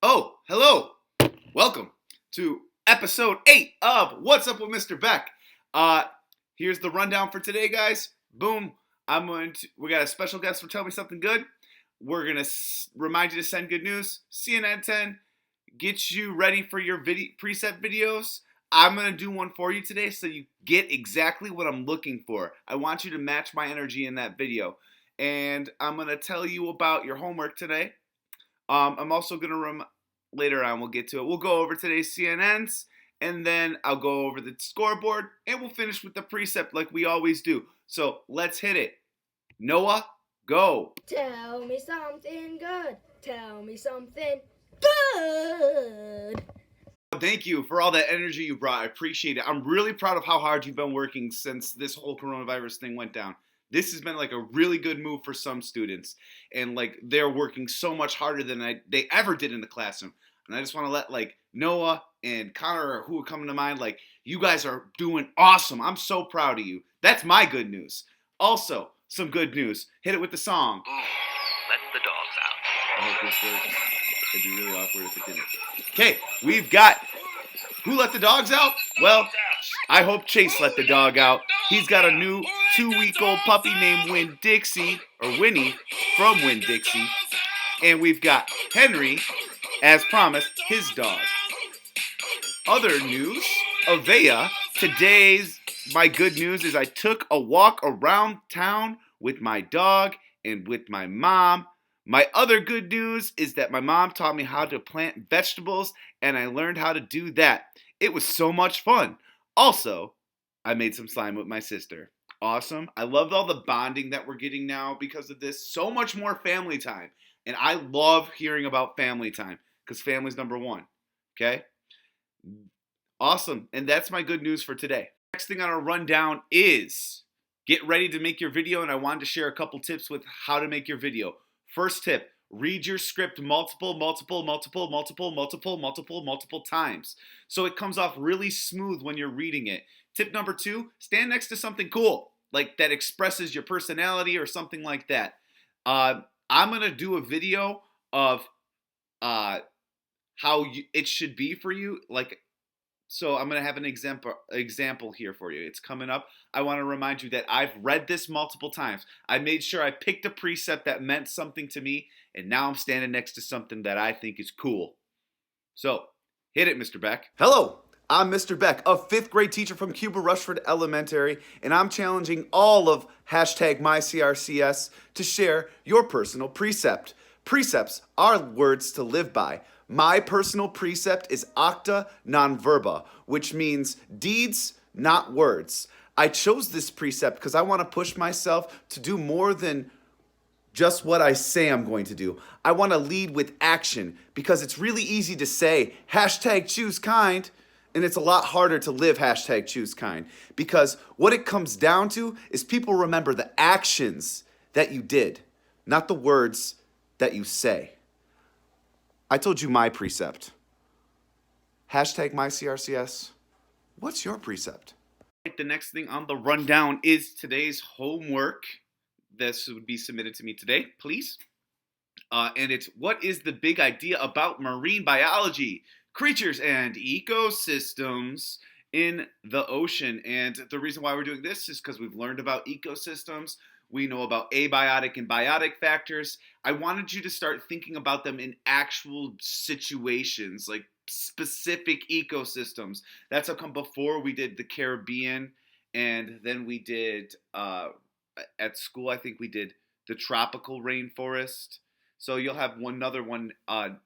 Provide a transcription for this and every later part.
Oh, hello. Welcome to episode 8 of What's Up with Mr. Beck. Here's the rundown for today, guys. Boom. We got a special guest for Tell Me Something Good. We're going to remind you to send good news. CNN 10 gets you ready for your preset videos. I'm going to do one for you today so you get exactly what I'm looking for. I want you to match my energy in that video. And I'm going to tell you about your homework today. I'm also going to later on, we'll get to it. We'll go over today's CNNs, and then I'll go over the scoreboard, and we'll finish with the precept like we always do. So let's hit it. Noah, go. Tell me something good. Tell me something good. Thank you for all that energy you brought. I appreciate it. I'm really proud of how hard you've been working since this whole coronavirus thing went down. This has been like a really good move for some students, and like they're working so much harder than they ever did in the classroom. And I just want to let like Noah and Connor, who are coming to mind, like you guys are doing awesome. I'm so proud of you. That's my good news. Also, some good news. Hit it with the song. Let the dogs out. I hope this works. It'd be really awkward if it didn't. Okay, we've got who let the dogs out? Well, I hope Chase let the dog out. He's got a new 2-week-old puppy named Winn-Dixie, or Winnie, from Winn-Dixie. And we've got Henry, as promised, his dog. Other news, Avea. Today's my good news is I took a walk around town with my dog and with my mom. My other good news is that my mom taught me how to plant vegetables, and I learned how to do that. It was so much fun. Also, I made some slime with my sister. Awesome. I love all the bonding that we're getting now because of this. So much more family time. And I love hearing about family time because family's number one. Okay? Awesome. And that's my good news for today. Next thing on our rundown is get ready to make your video, and I wanted to share a couple tips with how to make your video. First tip, read your script multiple times so it comes off really smooth when you're reading it. Tip number 2, stand next to something cool, like that expresses your personality or something like that. I'm going to do a video of how it should be for you, so I'm going to have an example here for you. It's coming up. I want to remind you that I've read this multiple times. I made sure I picked a precept that meant something to me, and now I'm standing next to something that I think is cool. So, hit it, Mr. Beck. Hello, I'm Mr. Beck, a 5th grade teacher from Cuba Rushford Elementary, and I'm challenging all of #MyCRCS to share your personal precept. Precepts are words to live by. My personal precept is acta non verba, which means deeds, not words. I chose this precept because I want to push myself to do more than just what I say I'm going to do. I want to lead with action because it's really easy to say #choose kind, and it's a lot harder to live #choose kind because what it comes down to is people remember the actions that you did, not the words that you say. I told you my precept. #MyCRCS. What's your precept? The next thing on the rundown is today's homework. This would be submitted to me today, please. And it's, what is the big idea about marine biology, creatures and ecosystems in the ocean? And the reason why we're doing this is because we've learned about ecosystems. We know about abiotic and biotic factors. I wanted you to start thinking about them in actual situations, like specific ecosystems. That's how come before we did the Caribbean, and then we did, at school, I think we did the tropical rainforest. So you'll have another one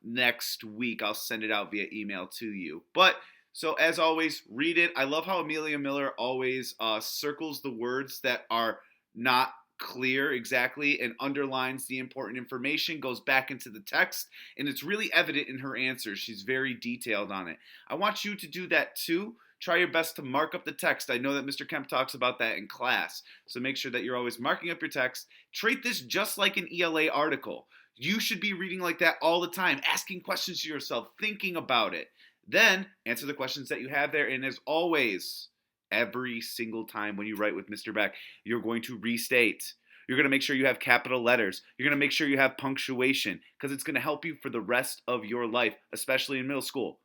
next week. I'll send it out via email to you. But so as always, read it. I love how Amelia Miller always circles the words that are not clear exactly and underlines the important information, goes back into the text, and it's really evident in her answers. She's very detailed on it. I want you to do that too. Try your best to mark up the text. I know that Mr. Kemp talks about that in class, so make sure that you're always marking up your text. Treat this just like an ELA article. You should be reading like that all the time, asking questions to yourself, thinking about it. Then answer the questions that you have there, and as always, every single time when you write with Mr. Beck, you're going to restate. You're going to make sure you have capital letters. You're going to make sure you have punctuation because it's going to help you for the rest of your life, especially in middle school.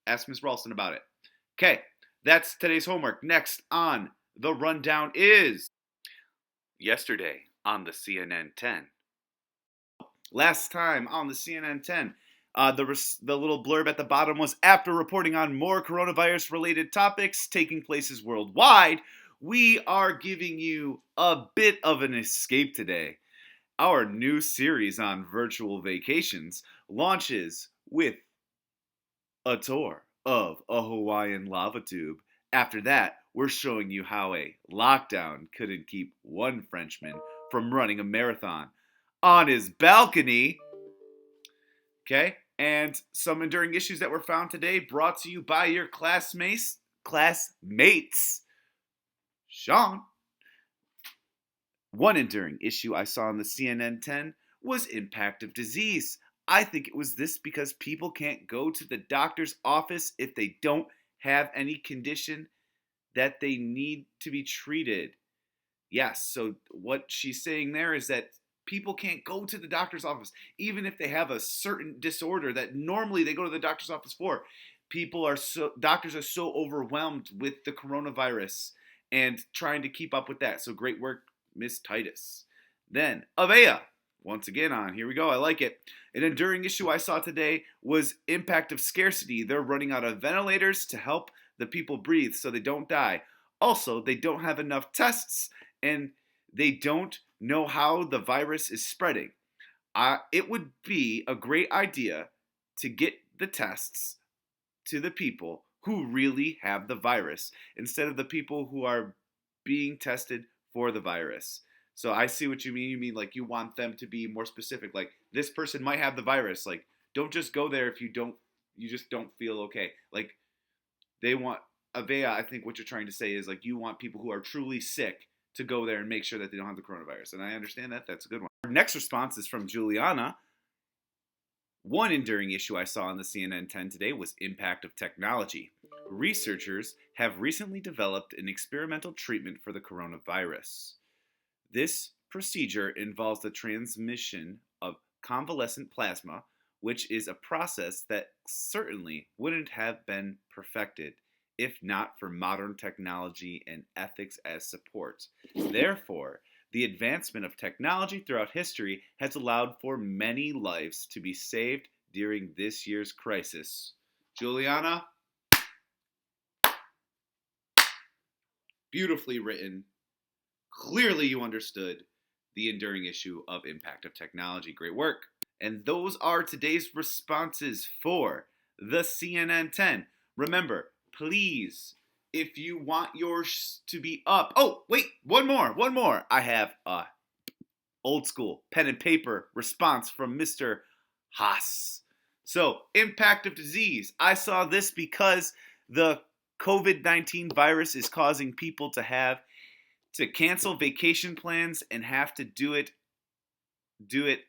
Ask Ms. Ralston about it. Okay, that's today's homework. Next on the rundown is yesterday on the CNN 10. Last time on the CNN 10, the little blurb at the bottom was, after reporting on more coronavirus-related topics taking places worldwide, we are giving you a bit of an escape today. Our new series on virtual vacations launches with a tour of a Hawaiian lava tube. After that, we're showing you how a lockdown couldn't keep one Frenchman from running a marathon on his balcony. Okay, and some enduring issues that were found today brought to you by your classmates. Sean. One enduring issue I saw on the CNN 10 was impact of disease. I think it was this because people can't go to the doctor's office if they don't have any condition that they need to be treated. Yes, so what she's saying there is that people can't go to the doctor's office even if they have a certain disorder that normally they go to the doctor's office for. Doctors are so overwhelmed with the coronavirus and trying to keep up with that. So great work, Miss Titus. Then Avea, once again on, here we go, I like it. An enduring issue I saw today was impact of scarcity. They're running out of ventilators to help the people breathe so they don't die. Also, they don't have enough tests and they don't know how the virus is spreading. It would be a great idea to get the tests to the people who really have the virus instead of the people who are being tested for the virus. So I see what you mean. You mean like you want them to be more specific. Like this person might have the virus. Like don't just go there if you just don't feel okay. Like they want Avea, I think what you're trying to say is like you want people who are truly sick to go there and make sure that they don't have the coronavirus. And I understand that. That's a good one. Our next response is from Juliana. One enduring issue I saw on the CNN 10 today was impact of technology. Researchers have recently developed an experimental treatment for the coronavirus. This procedure involves the transmission of convalescent plasma, which is a process that certainly wouldn't have been perfected if not for modern technology and ethics as support. Therefore, the advancement of technology throughout history has allowed for many lives to be saved during this year's crisis. Juliana, beautifully written. Clearly you understood the enduring issue of impact of technology. Great work. And those are today's responses for the CNN 10. Remember, please, if you want yours to be up. Oh, wait, one more. I have a old school pen and paper response from Mr. Haas. So, impact of disease. I saw this because the COVID-19 virus is causing people to cancel vacation plans and have to do it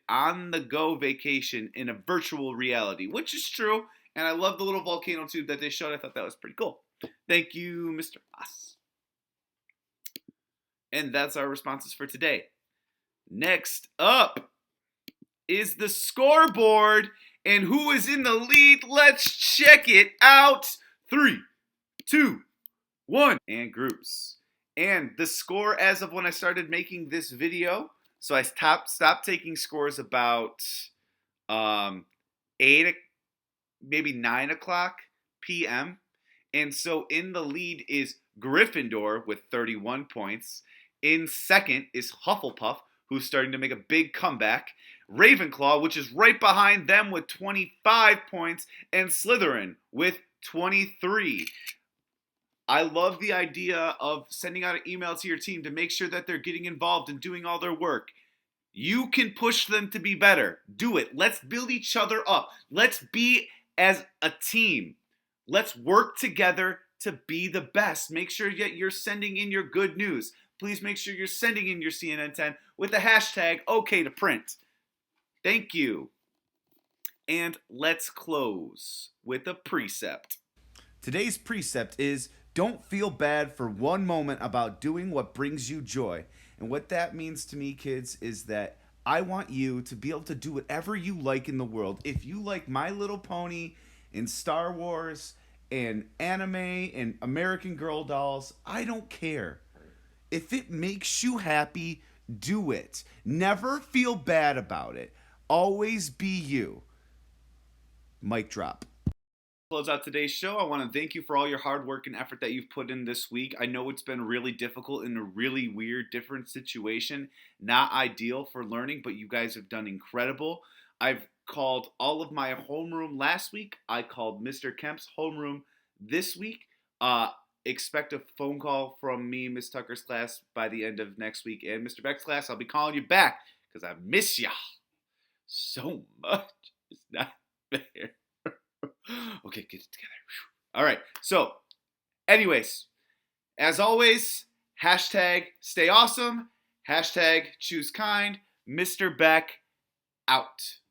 on the go vacation in a virtual reality, which is true. And I love the little volcano tube that they showed. I thought that was pretty cool. Thank you, Mr. Haas. And that's our responses for today. Next up is the scoreboard. And who is in the lead? Let's check it out. 3, 2, 1. And groups. And the score as of when I started making this video. So I stopped taking scores about 8, maybe 9 o'clock p.m. And so in the lead is Gryffindor with 31 points. In second is Hufflepuff, who's starting to make a big comeback. Ravenclaw, which is right behind them with 25 points. And Slytherin with 23. I love the idea of sending out an email to your team to make sure that they're getting involved and doing all their work. You can push them to be better. Do it. Let's build each other up. Let's be as a team. Let's work together to be the best. Make sure that you're sending in your good news. Please make sure you're sending in your CNN 10 with the hashtag #OKToPrint. Thank you. And let's close with a precept. Today's precept is, don't feel bad for one moment about doing what brings you joy. And what that means to me, kids, is that I want you to be able to do whatever you like in the world. If you like My Little Pony and Star Wars and anime and American Girl dolls, I don't care. If it makes you happy, do it. Never feel bad about it. Always be you. Mic drop. Close out today's show. I want to thank you for all your hard work and effort that you've put in this week. I know it's been really difficult in a really weird, different situation. Not ideal for learning, but you guys have done incredible. I've called all of my homeroom last week. I called Mr. Kemp's homeroom this week. Expect a phone call from me, Miss Tucker's class, by the end of next week. And Mr. Beck's class, I'll be calling you back because I miss y'all so much. It's not fair. Okay, get it together. All right. So, anyways, as always, hashtag stay awesome, hashtag choose kind, Mr. Beck out.